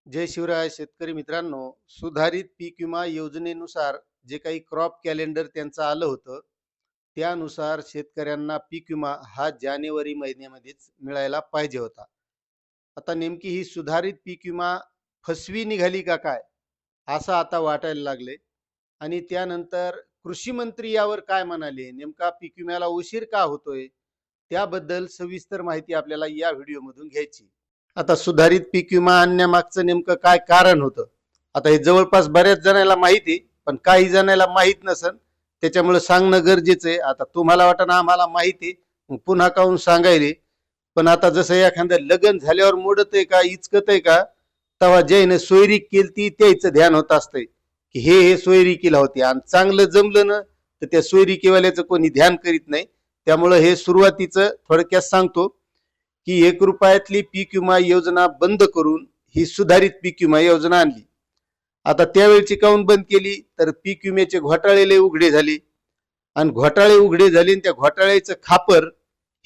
जय शिवराय शेतकरी मित्रांनो. सुधारित पीक विमा योजनेनुसार जे काही क्रॉप कॅलेंडर त्यांचं आलं होतं, त्यानुसार शेतकऱ्यांना पीक विमा हा जानेवारी महिन्यामध्येच मिळायला पाहिजे होता. आता नेमकी ही सुधारित पीक विमा फसवी निघाली का काय, असं आता वाटायला लागले. आणि त्यानंतर कृषी मंत्री यावर काय म्हणाले, नेमका पीक विम्याला उशीर का होतोय, त्याबद्दल सविस्तर माहिती आपल्याला या व्हिडिओमधून घ्यायची. आता सुधारित पीक विमा आणण्यामागचं नेमकं काय कारण होतं, आता हे जवळपास बऱ्याच जणांना माहिती आहे, पण काही जणांना माहीत नसन. त्याच्यामुळे सांगणं गरजेचं आहे. आता तुम्हाला वाटतं ना आम्हाला माहिती आहे, मग पुन्हा काहून सांगायले. पण आता जसं एखादं लग्न झाल्यावर मोडत आहे का, इचकत आहे का, तेव्हा ज्याने सोयरी केलती त्याचं ध्यान होत असतंय की हे सोयरी केला होती, आणि चांगलं जमलं ना तर त्या सोयरी केवाल्याचं कोणी ध्यान करीत नाही. त्यामुळं हे सुरुवातीचं थोडक्यात सांगतो की 1 रुपयातली पीक विमा योजना बंद करून ही सुधारित पीक विमा योजना आणली. आता त्यावेळची काऊन बंद केली, तर पीक विम्याचे घोटाळे लय उघडे झाले, आणि घोटाळे उघडे झाले, आणि त्या घोटाळ्याचं खापर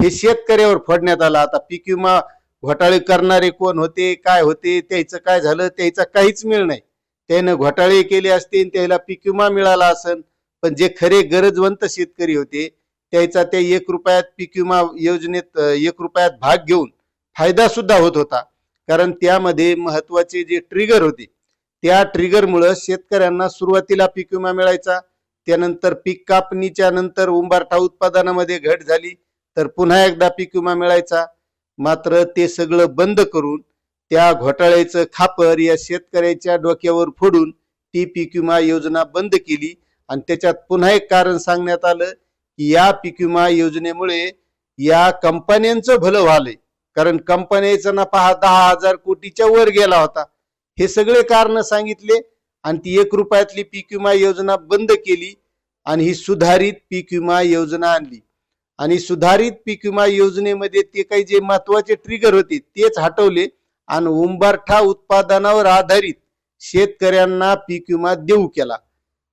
हे शेतकऱ्यावर फोडण्यात आलं. आता पीक विमा घोटाळे करणारे कोण होते, काय होते, त्याचं काय झालं, त्याचा काहीच मिळ नाही. त्यानं घोटाळे केले असते त्याला पीक विमा मिळाला असेल, पण जे खरे गरजवंत शेतकरी होते त्याचा त्या 1 रुपयात पीक विमा योजनेत 1 रुपयात भाग घेऊन फायदा सुद्धा होत होता. कारण त्यामध्ये महत्वाचे जे ट्रिगर होते, त्या ट्रिगरमुळे शेतकऱ्यांना सुरुवातीला पीक विमा मिळायचा. त्यानंतर पीक कापणीच्या नंतर उंबरठा उत्पादनामध्ये घट झाली तर पुन्हा एकदा पीक विमा मिळायचा. मात्र ते सगळं बंद करून त्या घोटाळ्याचं खापर या शेतकऱ्याच्या डोक्यावर फोडून ती पीक विमा योजना बंद केली. आणि त्याच्यात पुन्हा एक कारण सांगण्यात आलं की या पीक विमा योजनेमुळे या कंपन्यांचं भलं व्हालंय, कारण कंपन्यांचा नफा हा 10,000 कोटीच्या वर गेला होता. हे सगळे कारण सांगितले आणि ती 1 रुपयातली पीक विमा योजना बंद केली आणि ही सुधारित पीक विमा योजना आणली. आणि सुधारित पीक विमा योजनेमध्ये ते काही जे महत्वाचे ट्रिगर होते तेच हटवले आणि उंबरठा उत्पादनावर आधारित शेतकऱ्यांना पीक विमा देऊ केला.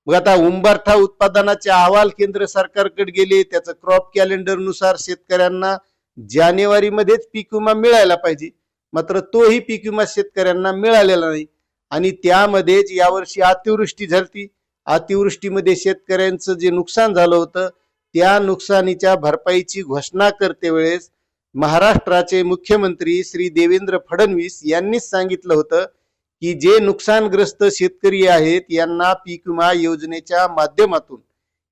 मग आता उंबरठा उत्पादनाचे अहवाल केंद्र सरकारकडे गेले, त्याचं क्रॉप कॅलेंडर नुसार शेतकऱ्यांना जानेवारी मध्येच पीक विमा मिळायला पाहिजे. मात्र तोही पीक विमा शेतकऱ्यांना मिळालेला नाही. आणि त्यामध्येच यावर्षी अतिवृष्टी झाली. अतिवृष्टीमध्ये शेतकऱ्यांचं जे नुकसान झालं होतं त्या नुकसानीच्या भरपाईची घोषणा करते वेळेस महाराष्ट्राचे मुख्यमंत्री श्री देवेंद्र फडणवीस यांनीच सांगितलं होतं की जे नुकसानग्रस्त शेतकरी आहेत यांना पीक विमा योजनेच्या माध्यमातून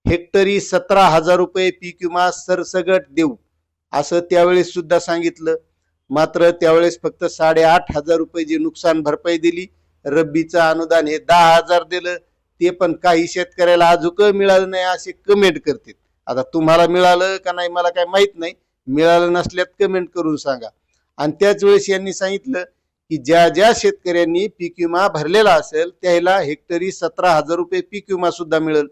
हेक्टरी 17,000 रुपये पीक विमा सरसगट देऊ, असं त्यावेळेस सुद्धा सांगितलं. मात्र त्यावेळेस फक्त 8,500 रुपये जी नुकसान भरपाई दिली. रब्बीचं अनुदान हे 10,000 दिलं, ते पण काही शेतकऱ्याला अजूक मिळालं नाही असे कमेंट करतात. आता तुम्हाला मिळालं का नाही मला काय माहित नाही, मिळालं नसल्यात कमेंट करून सांगा. आणि त्याच वेळेस यांनी सांगितलं की ज्या ज्या शेतकऱ्यांनी पीक विमा भरलेला असेल त्याला हेक्टरी 17,000 रुपये पीक विमा सुद्धा मिळेल.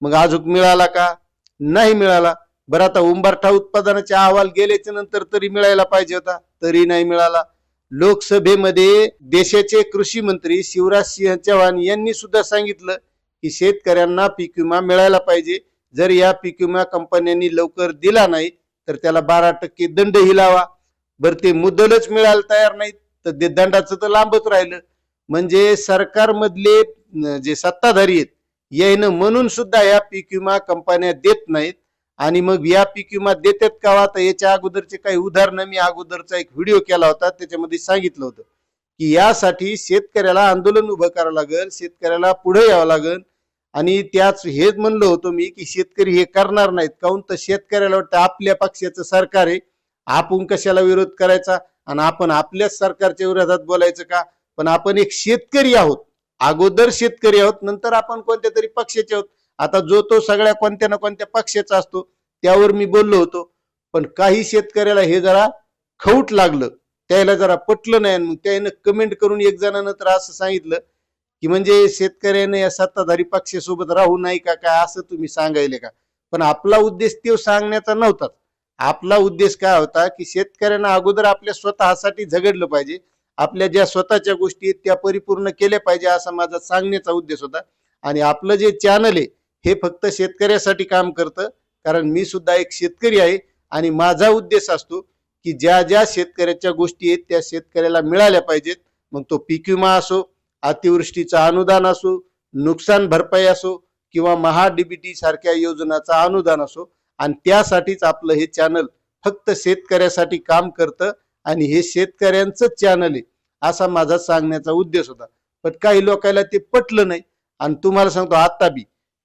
मग अजून मिळाला का, नाही मिळाला. बरं, आता उंबरठा उत्पादनाचे अहवाल गेल्याच्या नंतर तरी मिळायला पाहिजे होता, तरी नाही मिळाला. लोकसभेमध्ये देशाचे कृषी मंत्री शिवराज सिंह चौहान यांनी सुद्धा सांगितलं की शेतकऱ्यांना पीक विमा मिळायला पाहिजे. जर या पीक विमा कंपन्यांनी लवकर दिला नाही तर त्याला 12% दंडही लावा. बरं, ते मुद्दलच मिळायला तयार नाहीत तर ते दंडाचं तर लांबच राहिलं. म्हणजे सरकारमधले जे सत्ताधारी आहेत यायनं म्हणून सुद्धा या पीक विमा कंपन्या देत नाहीत. आणि मग या पीक विमा देतात का, आता याच्या अगोदरचे काही उदाहरणं मी अगोदरचा एक व्हिडिओ केला होता त्याच्यामध्ये सांगितलं होतं की यासाठी शेतकऱ्याला आंदोलन उभं करावं लागेल, शेतकऱ्याला पुढे यावं लागेल. आणि त्याच हेच म्हणलं होतं मी की शेतकरी हे करणार नाहीत. काऊन तर शेतकऱ्याला वाटतं आपल्या पक्षाचं सरकार आहे, आपण कशाला विरोध करायचा आणि आपण आपल्याच सरकारच्या विरोधात बोलायचं का. पण आपण एक शेतकरी आहोत, अगोदर शेतकरी आहोत, नंतर आपण कोणत्या तरी पक्षाचे आहोत. आता जो तो सगळ्या कोणत्या ना कोणत्या पक्षाचा असतो, त्यावर मी बोललो होतो. पण काही शेतकऱ्याला हे जरा खवट लागलं, त्याला जरा पटलं नाही. मग त्यानं कमेंट करून एक जणांना तर असं सांगितलं की म्हणजे शेतकऱ्याने या सत्ताधारी पक्षासोबत राहू नाही का काय, असं तुम्ही सांगायले का. पण आपला उद्देश तो सांगण्याचा नव्हता. आपला उद्देश काय होता की शेतकऱ्यांना अगोदर आपल्या स्वतःसाठी झगडलं पाहिजे, आपल्या ज्या स्वतःच्या गोष्टी आहेत त्या परिपूर्ण केल्या पाहिजे, असा माझा सांगण्याचा उद्देश होता. आणि आपलं जे चॅनल आहे हे फक्त शेतकऱ्यासाठी काम करतं, कारण मी सुद्धा एक शेतकरी आहे. आणि माझा उद्देश असतो की ज्या ज्या शेतकऱ्याच्या गोष्टी आहेत त्या शेतकऱ्याला मिळाल्या पाहिजेत. मग तो पीक विमा असो, अतिवृष्टीचं अनुदान असो, नुकसान भरपाई असो किंवा महाडीबीटी सारख्या योजनाचा अनुदान असो, आणि त्यासाठीच आपलं हे चॅनल फक्त शेतकऱ्यासाठी काम करतं आणि हे शेतकऱ्यांचं चॅनल आहे असा माझा सांगण्याचा उद्देश होता. पण काही लोकांना ते पटलं नाही. आणि तुम्हाला सांगतो आता बी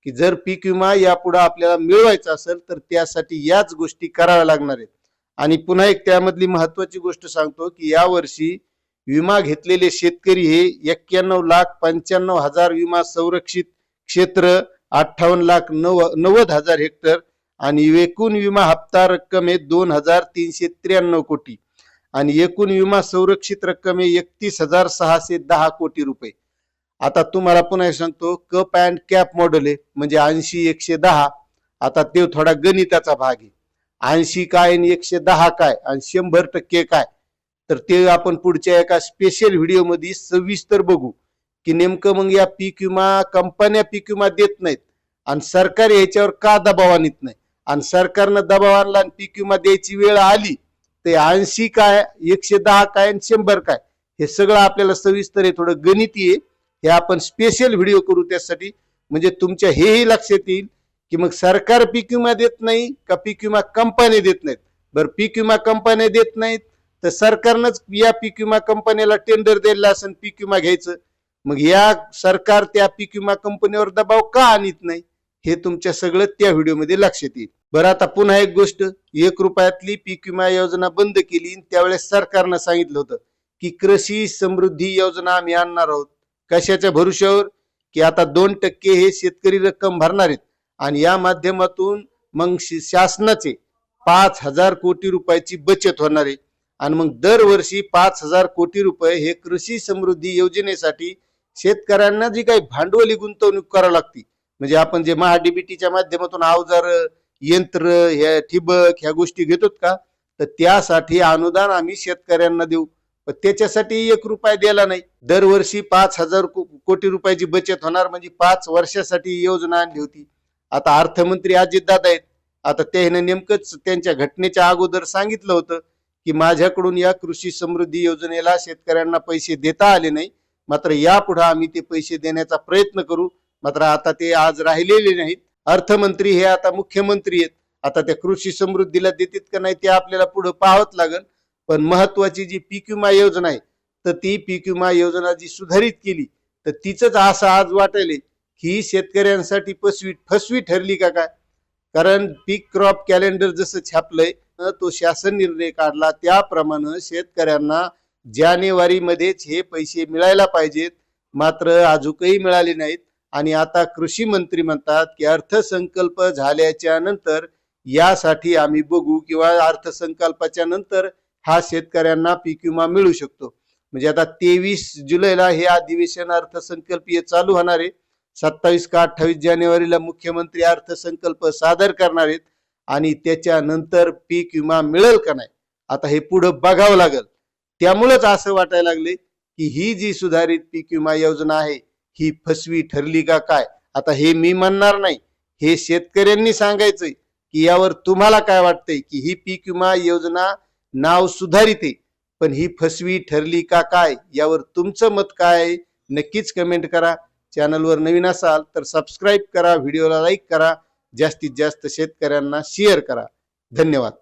की जर पीक विमा यापुढे आपल्याला मिळवायचा असेल तर त्यासाठी याच गोष्टी कराव्या लागणार आहेत. आणि पुन्हा एक त्यामधली महत्वाची गोष्ट सांगतो की यावर्षी विमा घेतलेले शेतकरी हे 91,95,000 विमा संरक्षित क्षेत्र, 58,90,000 हेक्टर आणि एकूण विमा हप्ता रक्कम आहे 2,393 कोटी आणि एकूण विमा संरक्षित रक्कम आहे 31,610 कोटी रुपये. आता तुम्हाला पुन्हा सांगतो कप अँड कॅप मॉडेल आहे म्हणजे 80-110. आता ते थोडा गणिताचा भाग आहे. 80 काय आणि 110 काय आणि 100% काय, तर ते आपण पुढच्या एका स्पेशल व्हिडिओ मध्ये सविस्तर बघू की नेमकं मग या पीक विमा कंपन्या पीक विमा देत नाहीत आणि सरकार याच्यावर का दबाव आणत नाही, आणि सरकारनं दबाव आणला आणि पीक विमा द्यायची वेळ आली ते 80 काय 110 काय आणि 100 काय हे सगळं आपल्याला सविस्तर आहे, थोडं गणिती आहे. हे आपण स्पेशल व्हिडिओ करू त्यासाठी, म्हणजे तुमच्या हेही लक्षात येईल की मग सरकार पीक विमा देत नाही का पीक विमा कंपन्या देत नाहीत. बरं, पीक विमा कंपन्या देत नाहीत तर सरकारनंच या पीक विमा कंपन्याला टेंडर द्यायला असं पीक विमा घ्यायचं. मग या सरकार त्या पीक विमा कंपनीवर दबाव का आणत नाही हे तुमच्या सगळं त्या व्हिडिओमध्ये लक्षात येईल. बरं, आता पुन्हा एक गोष्ट, 1 रुपयातली पीक विमा योजना बंद केली. त्यावेळेस सरकारनं सांगितलं होतं की कृषी समृद्धी योजना आम्ही आणणार आहोत. कशाच्या भरोश्यावर की आता 2% हे शेतकरी रक्कम भरणार आहेत आणि या माध्यमातून मग शासनाचे 5,000 कोटी रुपयाची बचत होणार आहे. आणि मग दरवर्षी 5,000 कोटी रुपये हे कृषी समृद्धी योजनेसाठी शेतकऱ्यांना जी काही भांडवली गुंतवणूक करावी लागते, म्हणजे आपण जे महाडीबीटीच्या माध्यमातून अवजार, यंत्र, ह्या ठिबक ह्या गोष्टी घेतो का, तर त्यासाठी अनुदान आम्ही शेतकऱ्यांना देऊ. पण त्याच्यासाठी 1 रुपया दिला नाही. दरवर्षी 5,000 कोटी रुपयाची बचत होणार म्हणजे 5 वर्षासाठी योजना आणली होती. आता अर्थमंत्री अजितदादा आहेत. आता त्याने नेमकंच त्यांच्या घटनेच्या अगोदर सांगितलं होतं की माझ्याकडून या कृषी समृद्धी योजनेला शेतकऱ्यांना पैसे देता आले नाही, मात्र यापुढे आम्ही ते पैसे देण्याचा प्रयत्न करू. मात्र आता ते आज राहिलेले नाहीत. अर्थमंत्री हे आता मुख्यमंत्री आहेत. आता त्या कृषी समृद्धीला देतात का नाही ते आपल्याला पुढे पाहावंच लागेल. पण महत्वाची जी पीक विमा योजना आहे तर ती पीक विमा योजना जी सुधारित केली तर तिचंच असं आज वाटायले ही शेतकऱ्यांसाठी फसवी ठरली का काय. कारण पीक क्रॉप कॅलेंडर जसं छापलंय तो शासन निर्णय काढला त्याप्रमाणे शेतकऱ्यांना जानेवारी मध्येच हे पैसे मिळायला पाहिजेत, मात्र अजूनही मिळाले नाहीत. आणि आता कृषी मंत्री म्हणतात की अर्थसंकल्प झाल्याच्या नंतर यासाठी आम्ही बघू किंवा अर्थसंकल्पाच्या नंतर हा शेतकऱ्यांना पीक विमा मिळू शकतो. म्हणजे आता 23 जुलैला हे अधिवेशन अर्थसंकल्पीय चालू होणार आहे. 27 का 28 जानेवारीला मुख्यमंत्री अर्थसंकल्प सादर करणार आहेत आणि त्याच्यानंतर पीक विमा मिळेल का नाही आता हे पुढे बघावं लागेल. त्यामुळेच असं वाटायला लागले की ही जी सुधारित पीक विमा योजना आहे ही फसवी ठरली का काय. आता हे मी म्हणणार नाही, हे शेतकऱ्यांनी सांगायचंय की यावर तुम्हाला काय वाटतंय की ही पीक विमा योजना नाव सुधारित आहे पण ही फसवी ठरली का काय, यावर तुमचं मत काय आहे नक्कीच कमेंट करा. चॅनलवर नवीन असाल तर सबस्क्राईब करा, व्हिडिओला लाईक करा, जास्तीत जास्त शेतकऱ्यांना शेअर करा. धन्यवाद.